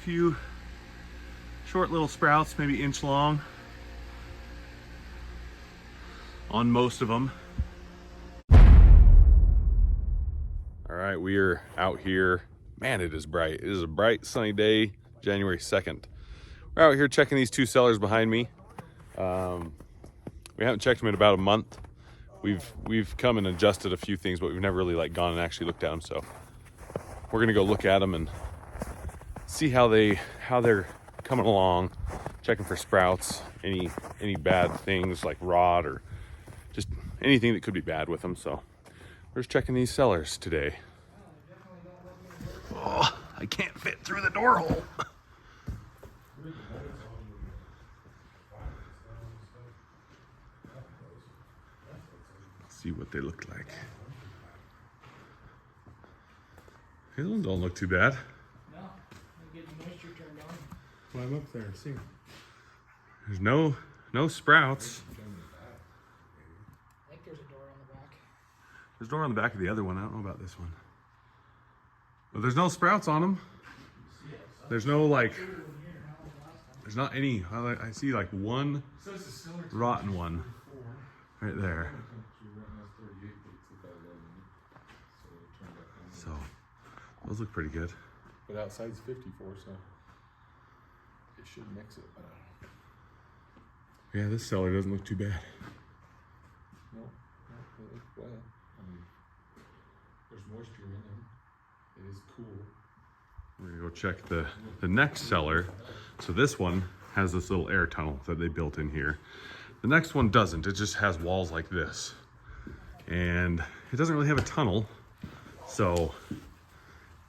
few short little sprouts, maybe inch long on most of them. All right, we are out here. Man, it is bright. It is a bright sunny day, January 2nd. We're out here checking these two cellars behind me. We haven't checked them in about a month. We've come and adjusted a few things, but we've never really gone and actually looked at them. So we're gonna go look at them and see how they're coming along, checking for sprouts, any bad things like rot or just anything that could be bad with them. So we're just checking these cellars today. Oh, I can't fit through the door hole. See what they look like. These ones don't look too bad. No, they get the moisture turned on. Climb up there and see. There's no sprouts. I think there's a door on the back. There's a door on the back of the other one. I don't know about this one. But there's no sprouts on them. There's no there's not any. I see like one rotten one right there. So those look pretty good. But outside's 54, so it should mix it. Yeah, this cellar doesn't look too bad. No, it looks wet. I mean, there's moisture in them. It is cool. We're gonna go check the next cellar. So this one has this little air tunnel that they built in here. The next one doesn't. It just has walls like this. And it doesn't really have a tunnel. So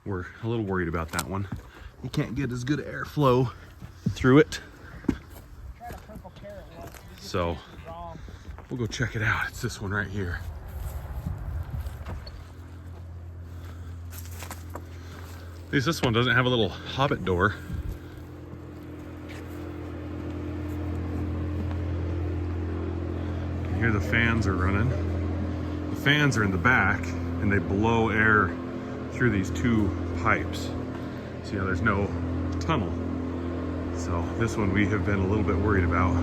we're a little worried about that one. You can't get as good airflow through it. So we'll go check it out. It's this one right here. At least this one doesn't have a little hobbit door. You can hear the fans are running. The fans are in the back and they blow air through these two pipes. See how there's no tunnel. So this one we have been a little bit worried about.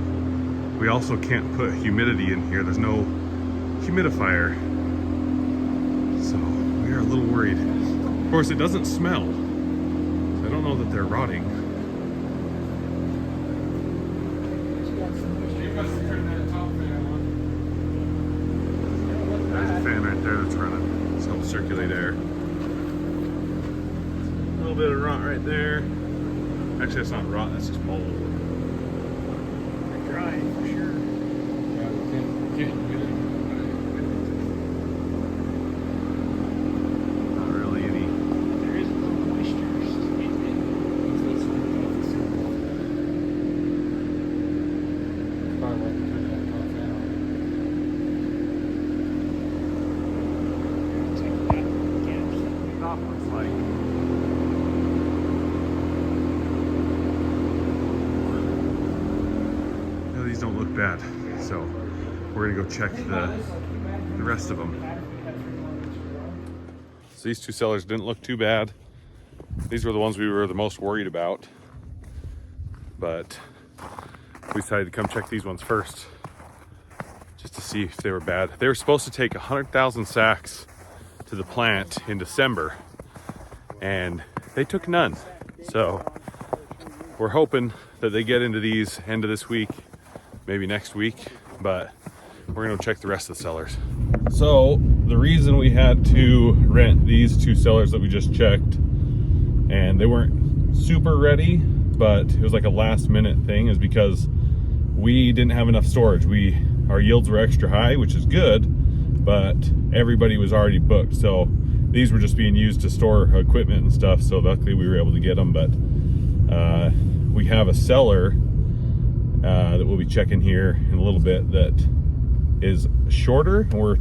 We also can't put humidity in here. There's no humidifier. So we are a little worried. Of course, it doesn't smell. So I don't know that they're rotting. There's a fan right there that's running. It's helping circulate air. A little bit of rot right there. Actually, that's not rot, that's just mold. They're dry for sure. Yeah, we can't get it. Not really any. There is a little moisture. Probably like to turn that top fan on. It's like that gaps. Top looks like. No, these don't look bad. So we're gonna go check the rest of them. So these two cellars didn't look too bad. These were the ones we were the most worried about. But we decided to come check these ones first just to see if they were bad. They were supposed to take 100,000 sacks to the plant in December and they took none. So we're hoping that they get into these end of this week, maybe next week, but we're gonna check the rest of the cellars. So the reason we had to rent these two cellars that we just checked, and they weren't super ready, but it was like a last minute thing, is because we didn't have enough storage. Our yields were extra high, which is good, but everybody was already booked. So these were just being used to store equipment and stuff. So luckily we were able to get them, but we have a cellar that we'll be checking here in a little bit that is shorter, and we're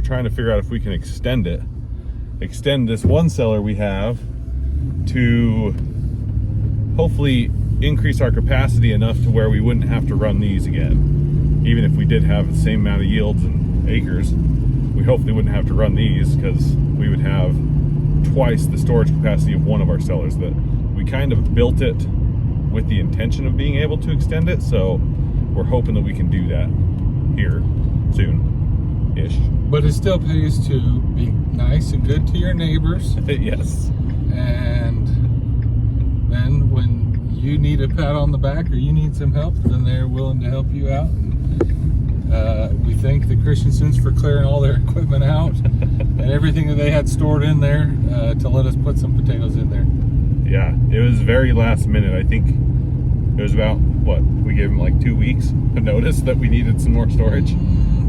trying to figure out if we can extend this one cellar we have to hopefully increase our capacity enough to where we wouldn't have to run these again. Even if we did have the same amount of yields and acres, we hopefully wouldn't have to run these, because we would have twice the storage capacity of one of our cellars that we kind of built it with the intention of being able to extend it, so we're hoping that we can do that here soon-ish. But it still pays to be nice and good to your neighbors. Yes. And then when you need a pat on the back or you need some help, then they're willing to help you out. We thank the Christiansons for clearing all their equipment out and everything that they had stored in there to let us put some potatoes in there. Yeah, it was very last minute. I think it was about, what, we gave them like 2 weeks of notice that we needed some more storage.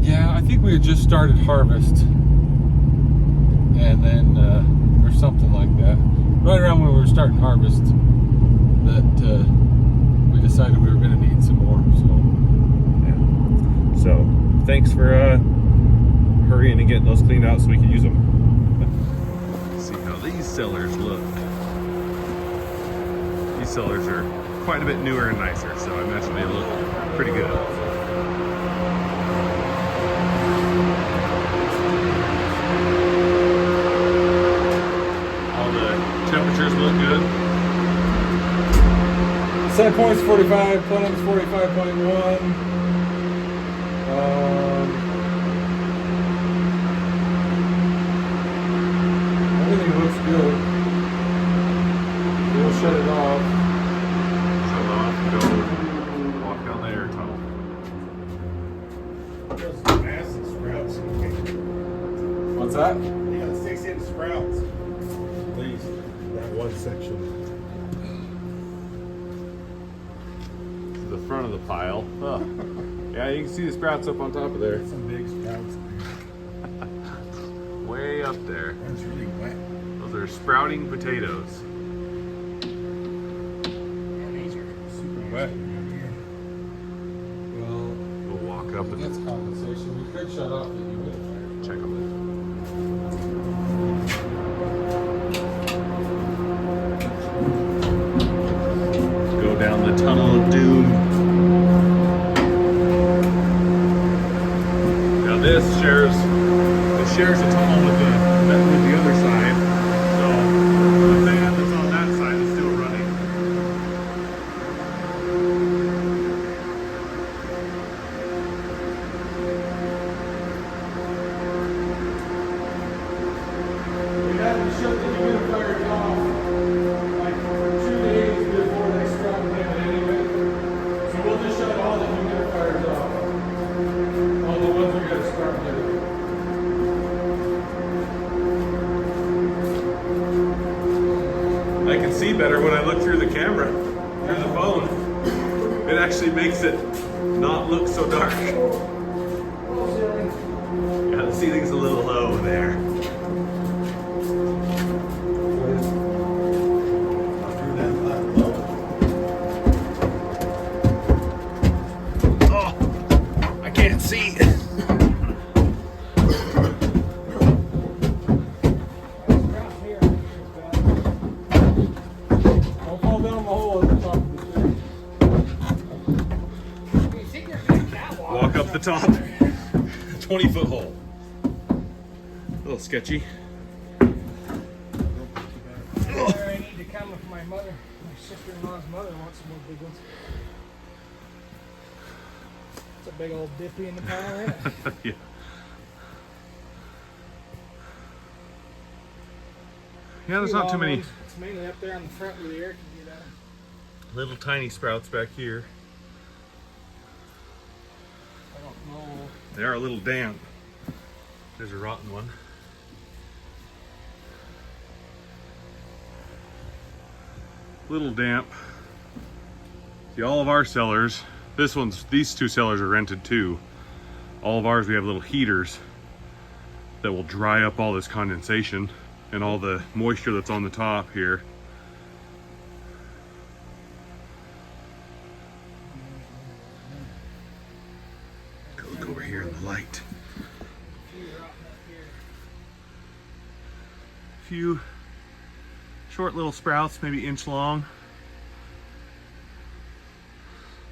Yeah, I think we had just started harvest. And then, or something like that. Right around when we were starting harvest, that we decided we were going to need some more. Yeah. So, thanks for hurrying and getting those cleaned out so we can use them. See how these cellars look. These cellars are quite a bit newer and nicer, so I imagine they look pretty good. All the temperatures look good. Set point's 45, plenum's 45.1. Everything looks good. We'll shut it off. Shut it off, go walk down the air tunnel. Those massive sprouts. What's that? They got 6-inch sprouts. At least that one section. This is the front of the pile. Oh. Yeah, you can see the sprouts up on top of there. Some big sprouts. Way up there. That's really wet. Those are sprouting potatoes. And these are Super Wet. here. Well, We'll walk up and that's compensation. We could shut off the humidifier. check them. Go down the tunnel of doom. Now this shares a tunnel with the other side. So the fan that's on that side is still running. We had to shut the humidifiers off like 2 days before they start playing anyway. So we'll just shut all the humidifiers off. All the ones we gotta start with. I can see better when I look through the camera, through the phone. It actually makes it not look so dark. Yeah, the ceiling's a little low there. Oh, I can't see. sprouts here. Don't fall down the hole at the top of the tree. You think there's a catwalk? Walk up the top. 20-foot hole. A little sketchy. Where I need to come if my sister-in-law's mother wants some more big ones. It's a big old dippy in the pile, isn't it? Yeah. Yeah, there's not too many It's mainly up there on the front where the air can get out. little tiny sprouts back here. I don't know. They are a little damp. There's a rotten one. Little damp. See, all of our cellars, these two cellars are rented too. All of ours, we have little heaters that will dry up all this condensation and all the moisture that's on the top here. Look over here in the light. Few rotten up here. Few short little sprouts, maybe inch long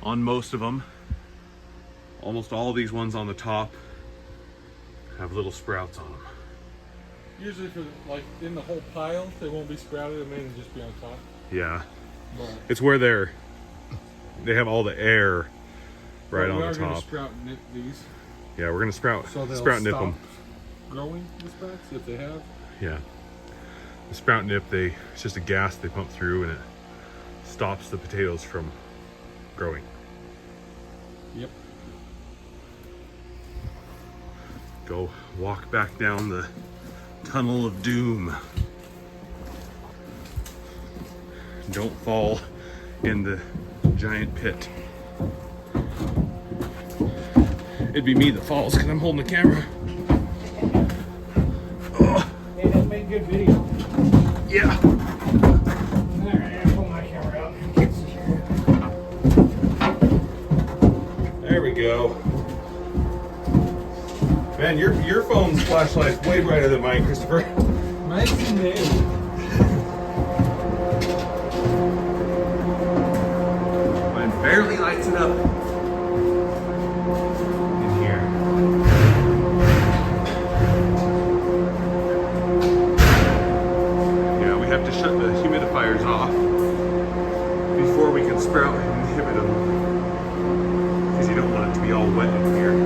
on most of them. Almost all of these ones on the top have little sprouts on them. Usually for like in the whole pile, they won't be sprouted. It may just be on top. Yeah. But It's where they have all the air right on the we are going to top. sprout nip these. Yeah, we're gonna sprout So they'll nip stop them. growing the sprouts if they have. Yeah. The sprout nip, it's just a gas they pump through and it stops the potatoes from growing. Yep. Go walk back down the tunnel of doom. Don't fall in the giant pit. It'd be me that falls because I'm holding the camera. Hey, that made good video. Yeah. Alright, I'll pull my camera out. There we go. Man, your phone's flashlight's way brighter than mine, Christopher. Nice and new. Mine barely lights it up. In here. Yeah, we have to shut the humidifiers off before we can sprout and inhibit them. Because you don't want it to be all wet in here.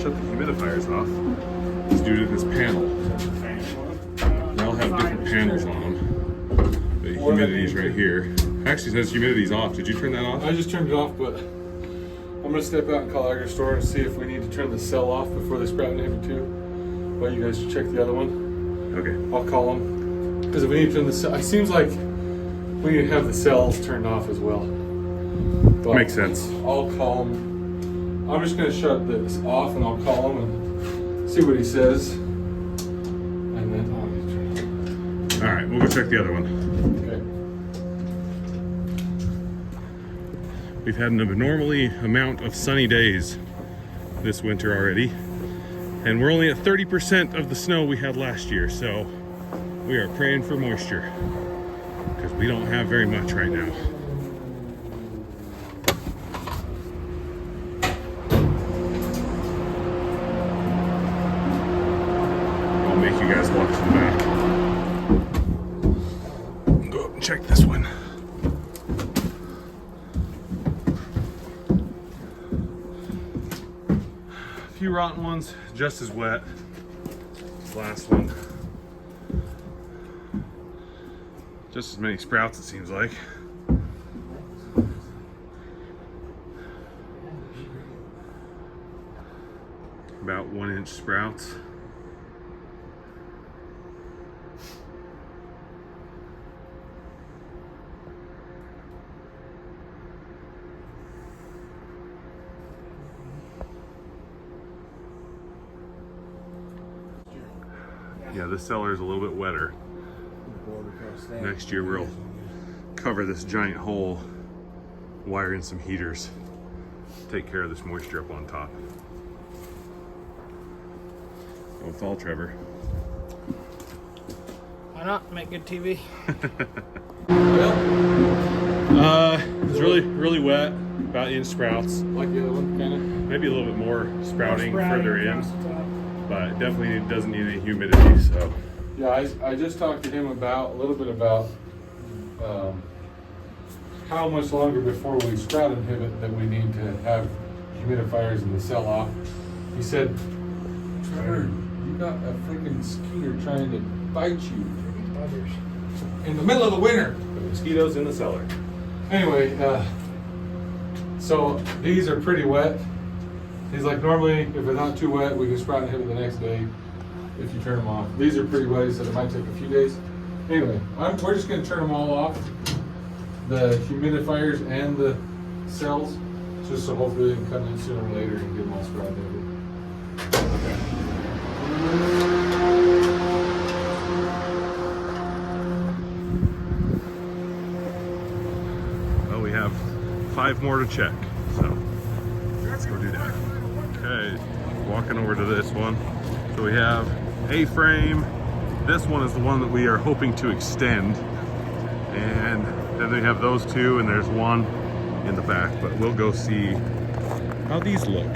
Shut the humidifiers off is due to this panel. They all have different panels on them. The humidity's right here. Actually, it says humidity's off. Did you turn that off? I just turned it off, but I'm gonna step out and call our store and see if we need to turn the cell off before they sprout inhibit too. While you guys check the other one, Okay. I'll call them. Because if we need to turn the cell, it seems like we need to have the cells turned off as well. But Makes sense. I'll call him. I'm just gonna shut this off and I'll call him and see what he says. And then I'll just turn it All right, we'll go check the other one. on. Okay. We've had an abnormally amount of sunny days this winter already. And we're only at 30% of the snow we had last year, so we are praying for moisture. Because we don't have very much right now. I'll make you guys walk to the back. Go up and check this one. A few rotten ones, just as wet. This last one. Just as many sprouts, it seems like. About 1-inch sprouts. Yeah, this cellar is a little bit wetter. Next year we'll cover this giant hole, wire in some heaters, take care of this moisture up on top. Don't fall, Trevor. Why not? Make good TV. It's really wet, about inch sprouts. Like the other one, kind of. Maybe a little bit more sprouting Sprouting further in, across the top. but definitely doesn't need any humidity, so. Yeah, I just talked to him about a little bit about how much longer before we sprout inhibit that we need to have humidifiers in the cell off. He said, Trevor, you got a freaking mosquito trying to bite you Buggers. in the middle of the winter. The mosquitoes in the cellar. Anyway, so these are pretty wet. He's like, normally if it's not too wet, we can sprout inhibit the next day if you turn them off. These are pretty wet, he said it might take a few days. Anyway, we're just gonna turn them all off. The humidifiers and the cells, just so hopefully they can come in sooner or later and get them all sprouted over. Well, we have 5 more to check, so let's go do that. Okay, walking over to this one. So we have A-frame. This one is the one that we are hoping to extend. And then we have those 2, and there's one in the back, but we'll go see how these look.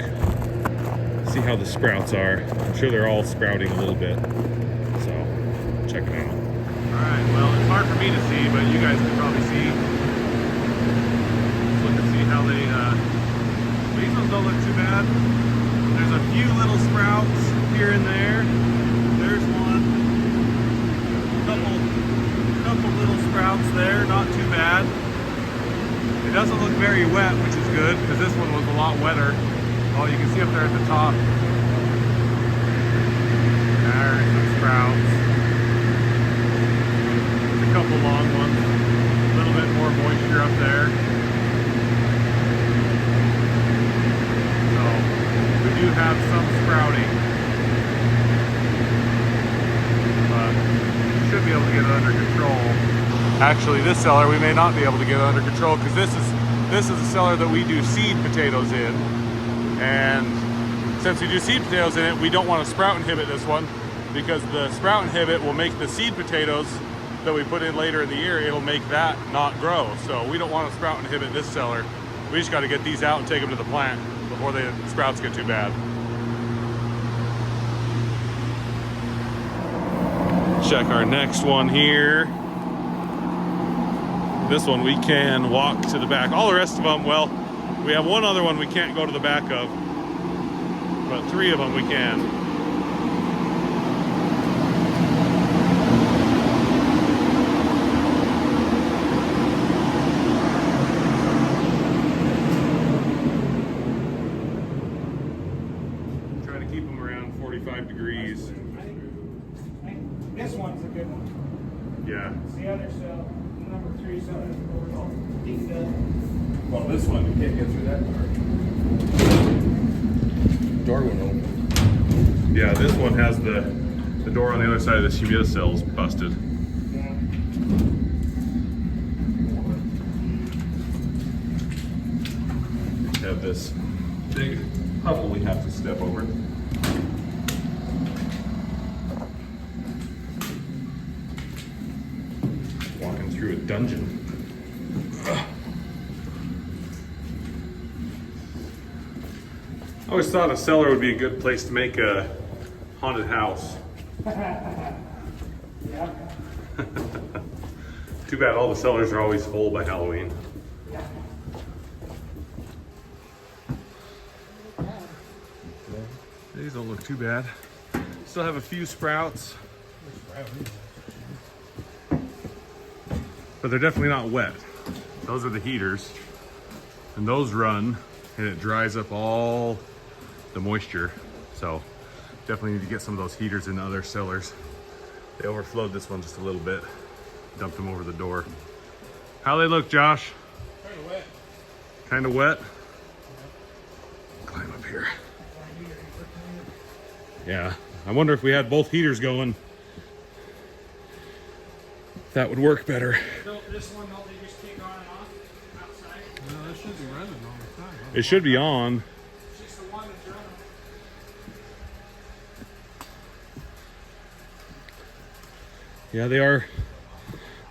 See how the sprouts are. I'm sure they're all sprouting a little bit, so check it out. All right, well, it's hard for me to see, but you guys can probably see. Let's look and see how they, these ones don't look too bad. There's a few little sprouts here and there. There's one. Couple little sprouts there, not too bad. It doesn't look very wet, which is good, because this one was a lot wetter. Oh, you can see up there at the top. There's some sprouts. There's a couple long ones. A little bit more moisture up there. So, we do have some sprouting. But we should be able to get it under control. Actually, this cellar we may not be able to get it under control, because this is a cellar that we do seed potatoes in. And since we do seed potatoes in it, we don't want to sprout inhibit this one, because the sprout inhibit will make the seed potatoes that we put in later in the year, it'll make that not grow. So we don't want to sprout inhibit this cellar. We just got to get these out and take them to the plant before the sprouts get too bad. Check our next one here. This one we can walk to the back. All the rest of them, well, we have one other one we can't go to the back of, but 3 of them we can. Try to keep them around 45 degrees. This one's a good one. Yeah. The other cell, number 3 cell, he's Well, this one, you can't get through that door. Door went open. Yeah, this one has the door on the other side of the humidity cells busted. Have this big puddle we have to step over. Walking through a dungeon. I always thought a cellar would be a good place to make a haunted house. Yeah. Too bad all the cellars are always full by Halloween. Yeah. These don't look too bad. Still have a few sprouts. But they're definitely not wet. Those are the heaters. And those run and it dries up all the moisture. So definitely need to get some of those heaters in other cellars. They overflowed this one just a little bit. Dumped them over the door. How they look, Josh? Kind of wet. Kind of wet? Climb up here. Yeah, I wonder if we had both heaters going, that would work better. This one, don't they just kick on and off outside? No, that should be running all the time. It should be on. It's just the one that's running. Yeah, they are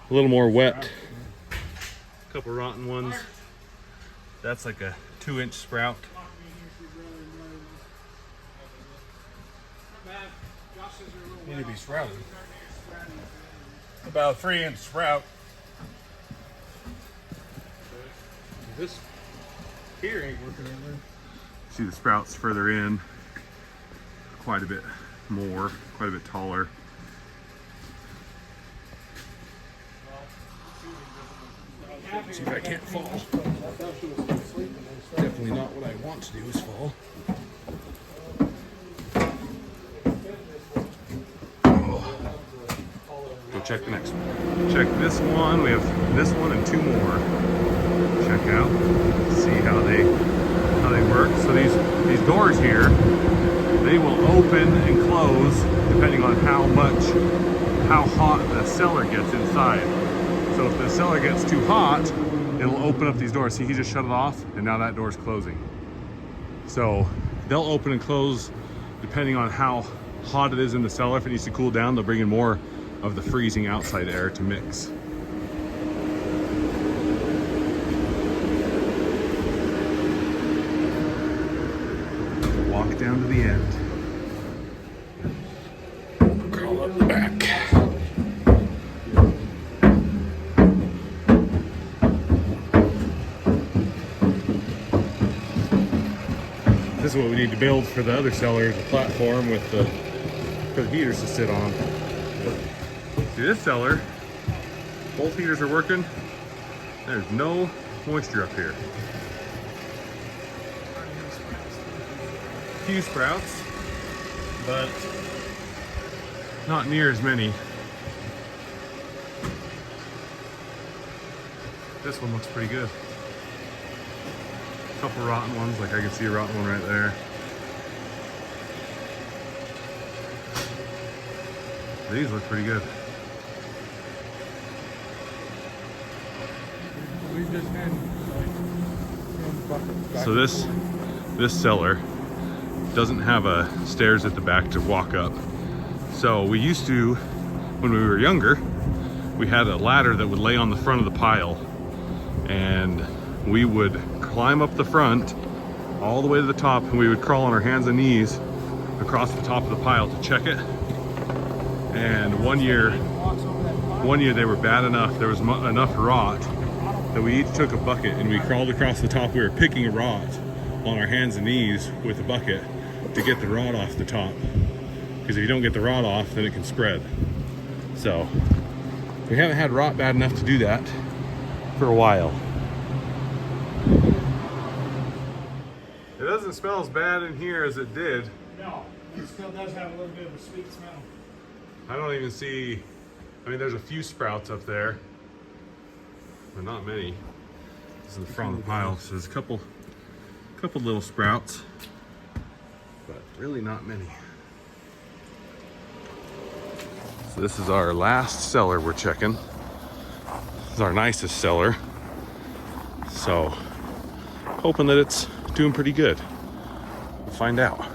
a little more wet. A couple rotten ones. That's like a 2-inch sprout. Need to be sprouted. About a 3-inch sprout. This here ain't working over. See the sprouts further in. Quite a bit more, quite a bit taller. See if I can't fall. Definitely not what I want to do is fall. Go check the next one. Check this one. We have this one and 2 more. check out, see how they work. So these doors here, they will open and close depending on how hot the cellar gets inside. So if the cellar gets too hot, it'll open up these doors. See, he just shut it off, and now that door's closing. So they'll open and close depending on how hot it is in the cellar. If it needs to cool down, they'll bring in more of the freezing outside air to mix. Walk down to the end. Crawl up the back. This is what we need to build for the other cellars, a platform with for the heaters to sit on. See, this cellar, both heaters are working. There's no moisture up here. Few sprouts, but not near as many. This one looks pretty good. A couple rotten ones, like I can see a rotten one right there. These look pretty good. So this cellar doesn't have a stairs at the back to walk up. So we used to, when we were younger, we had a ladder that would lay on the front of the pile, and we would climb up the front all the way to the top, and we would crawl on our hands and knees across the top of the pile to check it. And one year they were bad enough, there was enough rot that we each took a bucket and we crawled across the top. We were picking rot on our hands and knees with a bucket to get the rot off the top, because if you don't get the rot off, then it can spread. So we haven't had rot bad enough to do that for a while. It doesn't smell as bad in here as it did. No, it still does have a little bit of a sweet smell. I don't even see, I mean, there's a few sprouts up there, but not many. This is the front of the pile, so there's a couple little sprouts, but really not many. So this is our last cellar we're checking. This is our nicest cellar. So, hoping that it's doing pretty good. We'll find out.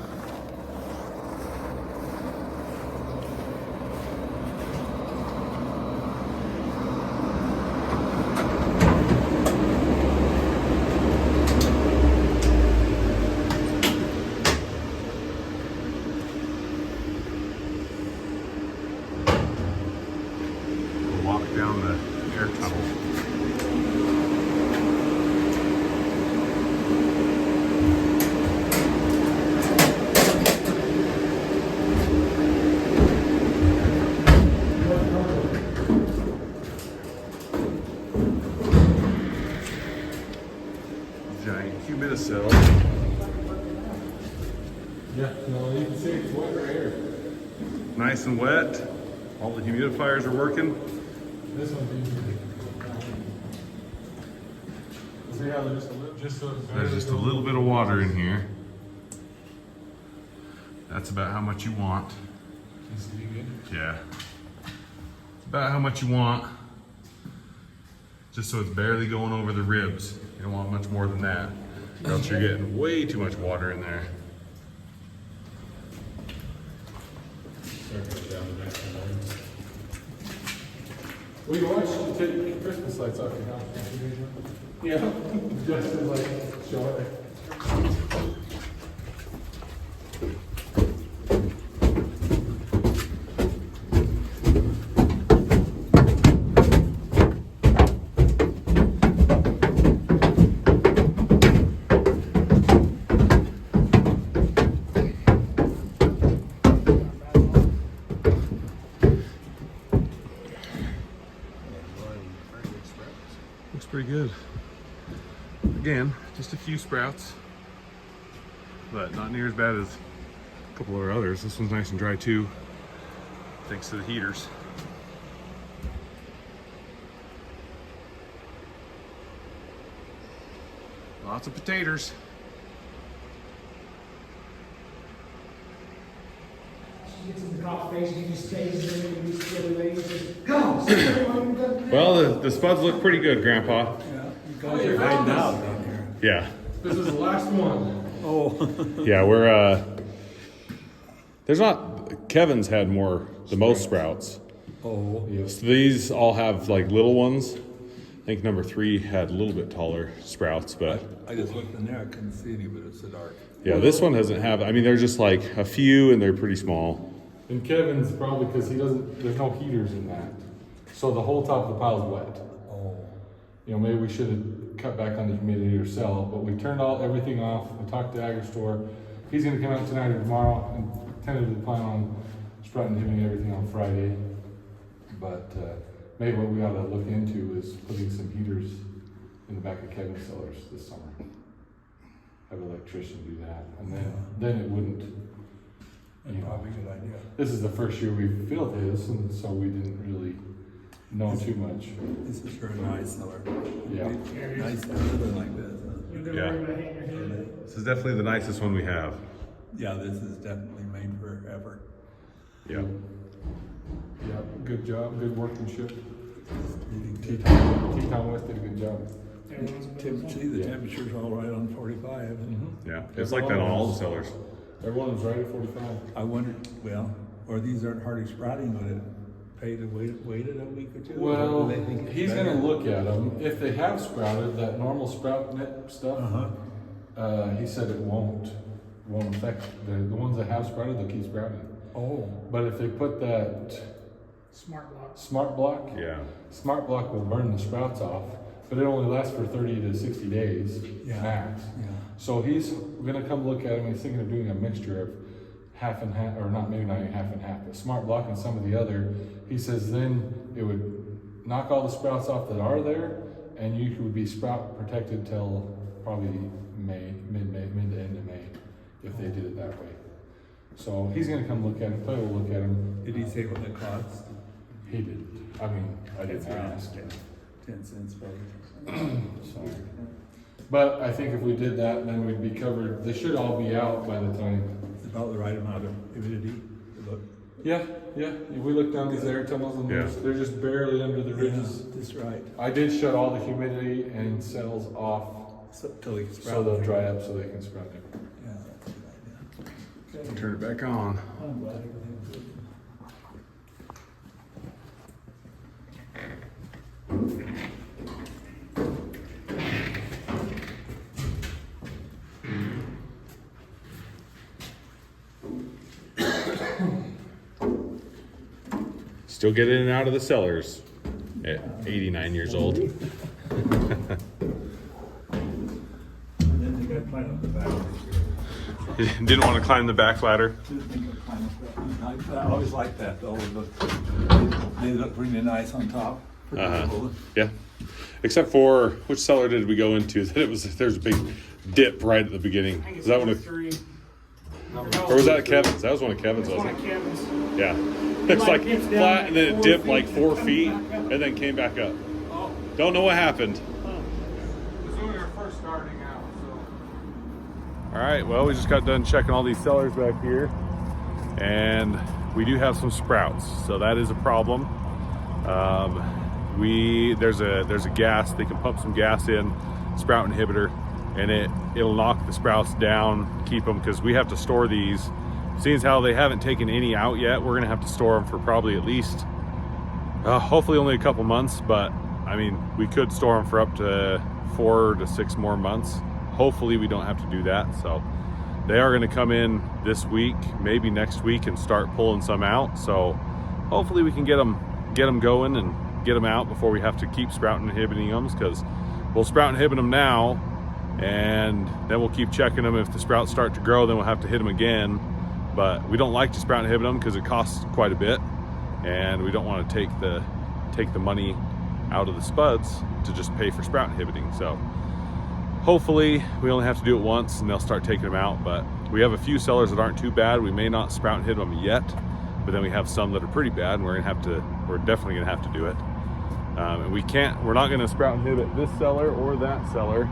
Walk down the air tunnel. Giant humidicell. Yeah, no, you can see it's wet right here. Nice and wet. All the humidifiers are working. This one's easy. See how there's There's just a little bit of water in here. That's about how much you want. Yeah. It's about how much you want. Just so it's barely going over the ribs. You don't want much more than that, or else you're getting way too much water in there. We watched you take Christmas lights off your house. Yeah. Just to like show it. Looks pretty good. Again, just a few sprouts, but not near as bad as a couple of our others. This one's nice and dry too, thanks to the heaters. Lots of potatoes. She gets in the coffee face, he just stays there, and he just the other lady says, go! Well, the spuds look pretty good, Grandpa. Yeah, you guys are hiding out down here. Yeah. This is the last one. Oh. Yeah, we're there's not, Kevin's had the most sprouts. Oh. So these all have like little ones. I think number 3 had a little bit taller sprouts, but I just looked in there, I couldn't see any, but it's so dark. yeah, this one doesn't have, I mean, they're just like a few and they're pretty small. And Kevin's probably because there's no heaters in that. So the whole top of the pile's wet. Oh. You know, maybe we should have cut back on the humidity or sell, but we turned everything off. We talked to AgriStore. He's gonna come out tonight or tomorrow and tentatively plan on sprouting and hitting everything on Friday. But maybe what we ought to look into is putting some heaters in the back of Kevin's cellars this summer. Have an electrician do that, and then it wouldn't. That's probably a good idea. This is the first year we've filled his, and so we didn't really know too much. This is for a nice cellar. Yeah. Nice living like this. You're gonna Yeah. worry about hitting your head. This is definitely the nicest one we have. Yeah, this is definitely made for effort. Yeah. Yeah, good job, good workmanship. Really good. Teton West did a good job. See, the temperature's all right on 45. Yeah. It's like that on all the cellars. Everyone was right at 45. I wondered, well, or these aren't hardly sprouting, would it pay to wait it a week or two? Well, Or do they think it's he's better? gonna look at them. If they have sprouted, that normal sprout net stuff, he said it won't affect, the ones that have sprouted, they'll keep sprouting. Oh. But if they put that Smart block. smart block will burn the sprouts off, but it only lasts for 30 to 60 days Yeah. max. Yeah. So he's gonna come look at them. He's thinking of doing a mixture of half and half, or maybe not even half and half, but smart block and some of the other. He says then it would knock all the sprouts off that are there, and you would be sprout protected till probably mid to end of May, if they did it that way. So he's gonna come look at it. Clay will look at them. Did he say what it costs? He didn't. I mean, I didn't ask. 10 cents probably. So, but I think if we did that, then we'd be covered. They should all be out by the time. It's about the right amount of humidity. Look. Yeah. If we look down these air tunnels and they're just barely under the ridges. Yeah, that's right. I did shut all the humidity and cells off So, till they sprout. so they'll dry up so they can sprout different. Yeah, that's a good idea. Turn it back on. I'm glad everything's good. Still get in and out of the cellars at 89 years old. And then they got to climb up the back. Didn't want to climb the back ladder. I always like that though. They look really nice on top. Yeah. Except for, which cellar did we go into? There's a big dip right at the beginning. I think Is it's that one number of, 3. or was that Kevin's? That was one of Kevin's, One wasn't of it? Kevin's. Yeah. It's like dips down flat and then it 4 dipped feet, like 4 and feet comes back up. and then came back up. Oh. Don't know what happened. This is when we were first starting out, so. All right, well, we just got done checking all these cellars back here, and we do have some sprouts, so that is a problem. There's a gas, they can pump some gas in, sprout inhibitor, and it'll knock the sprouts down, keep them, because we have to store these. Seeing as how they haven't taken any out yet, we're gonna have to store them for probably at least, hopefully only a couple months, but I mean, we could store them for up to 4 to 6 more months. Hopefully we don't have to do that. So they are gonna come in this week, maybe next week, and start pulling some out. So hopefully we can get them going and get them out before we have to keep sprout inhibiting them, because we'll sprout inhibit them now, and then we'll keep checking them. If the sprouts start to grow, then we'll have to hit them again. But we don't like to sprout inhibit them because it costs quite a bit, and we don't want to take the money out of the spuds to just pay for sprout inhibiting. So hopefully we only have to do it once and they'll start taking them out. But we have a few cellars that aren't too bad. We may not sprout inhibit them yet, but then we have some that are pretty bad, and we're definitely gonna have to do it. And we're not gonna sprout inhibit this cellar or that cellar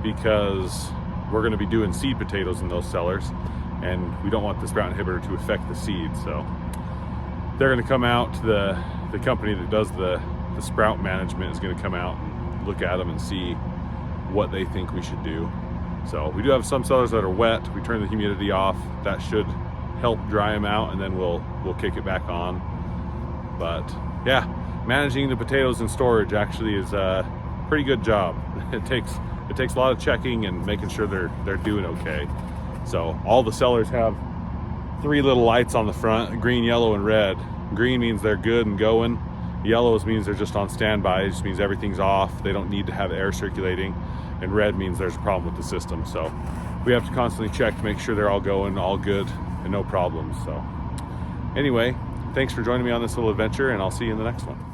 because we're going to be doing seed potatoes in those cellars, and we don't want the sprout inhibitor to affect the seed. So they're going to come out, the company that does the sprout management is going to come out and look at them and see what they think we should do. So we do have some cellars that are wet. We turn the humidity off. That should help dry them out, and then we'll kick it back on. But yeah, managing the potatoes in storage actually is a pretty good job. It takes a lot of checking and making sure they're doing okay. So all the cellars have 3 little lights on the front: green, yellow, and red. Green means they're good and going. Yellows means they're just on standby. It just means everything's off. They don't need to have air circulating. And red means there's a problem with the system. So we have to constantly check to make sure they're all going, all good, and no problems. So anyway, thanks for joining me on this little adventure, and I'll see you in the next one.